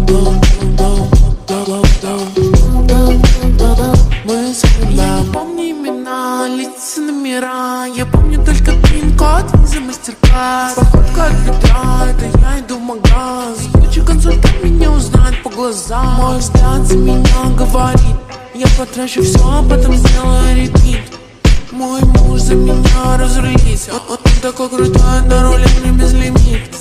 Мы я не помню имена, лица, номера. Я помню только пин-код, виза, мастер-класс. Походка от бедра, это я иду в магаз. Лучший консультант меня узнает по глазам. Мой взгляд за меня говорит: я потрачу все, а потом сделаю репит. Мой муж за меня разрулится. Он такой крутой, на руле мне безлимит.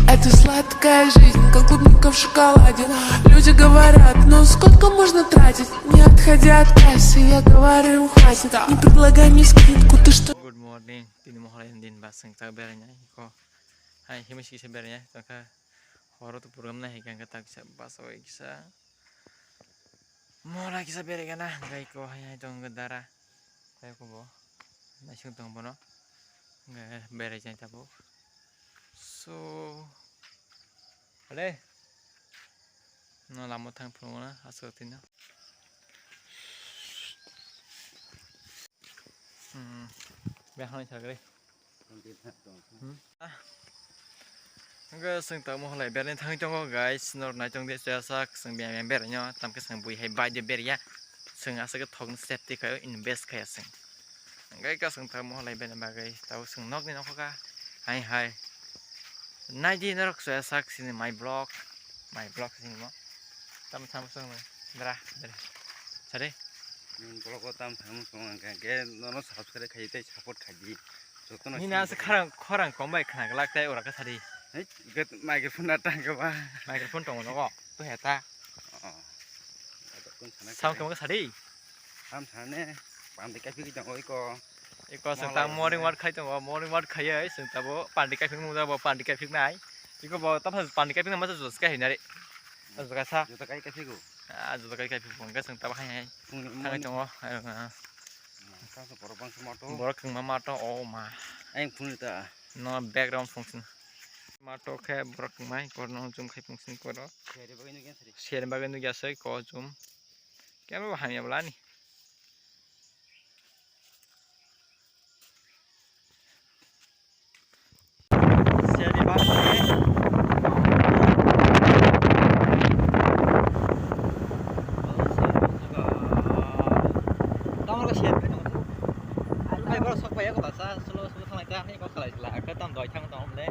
Это сладкая жизнь, как клубника в шоколаде. Люди говорят: ну сколько можно тратить? Не отходя от кассы, я говорю: хватит. Не предлагай мне скидку, ты что? Good morning, tin mo halayan din ba sang taga bera niya ko. Hai himiski sa bera niya, taka horo to program na higang katag sa basoy sa mula kisa bera gana, gay ko hay itong gadara. Kaya ko bo, nasyong tong bono, gay bera dyan tabo. So, ale, no lamot ang puno na, asutin na. Bé hơi thật đi. Cái sừng tàu một lại bé lên thang trong có gái nó nói trong địa xe sắc sừng bé bé nhau tầm cái sừng bùi hay bay để bé ya sừng asa cái thòng set thì cái invest cái sừng cái sừng tàu một lại bé là cái tàu sừng nóc đi nó có cả hay hay nay đi nó xe sắc xin my blog xin nó tầm tham sừng này ra sao đi blog ko tam tham song cái nó subscribe khai tay support khai điนี่นะสักครั้งของใบขนาดกระลักได้อุรักษาดี cái microphone datang ke ba ไมโครโฟนตรงแล้วก็ตัวแหตา oh สาวกับกระษาดี tham thane pam de cái phi cái oi ko อีกก็สังตามมอริวัดใครจังว่ามอริวัดใครเอ้ยสังตาบ่ปั่นดิไก่พิงมูตาบ่ปั่นดิไก่พิงไหนอีกก็บ่ต้องปั่นดิไก่พิงมันจะจุดสกัดเห็นได้จุดสกัดซะ yo ta cái phi ko จุดสกัดไก่พิงผมก็สังตาบ่ให้ทางจังว่าka so porobang semoto บ่รักถึงมาโตโอ้มา anh phun ta no background function มาโตแค่บ่รักไหมก็น้องจุ่มใคร function ก็ได้ share bagay no gen sari เชียร์บางกันดูยาใส่ก็จุ่มแกไม่ว่าหายอะไรนี่เชียร์ดีบ้างเลยต้องเราเชียร์ไปหน่อยไอ้พวกเราสักไปก็ตัดซะสโลว์ทางไหนกันนี่ก็ขลายหลักก็ตามดอยช่างตอมเลย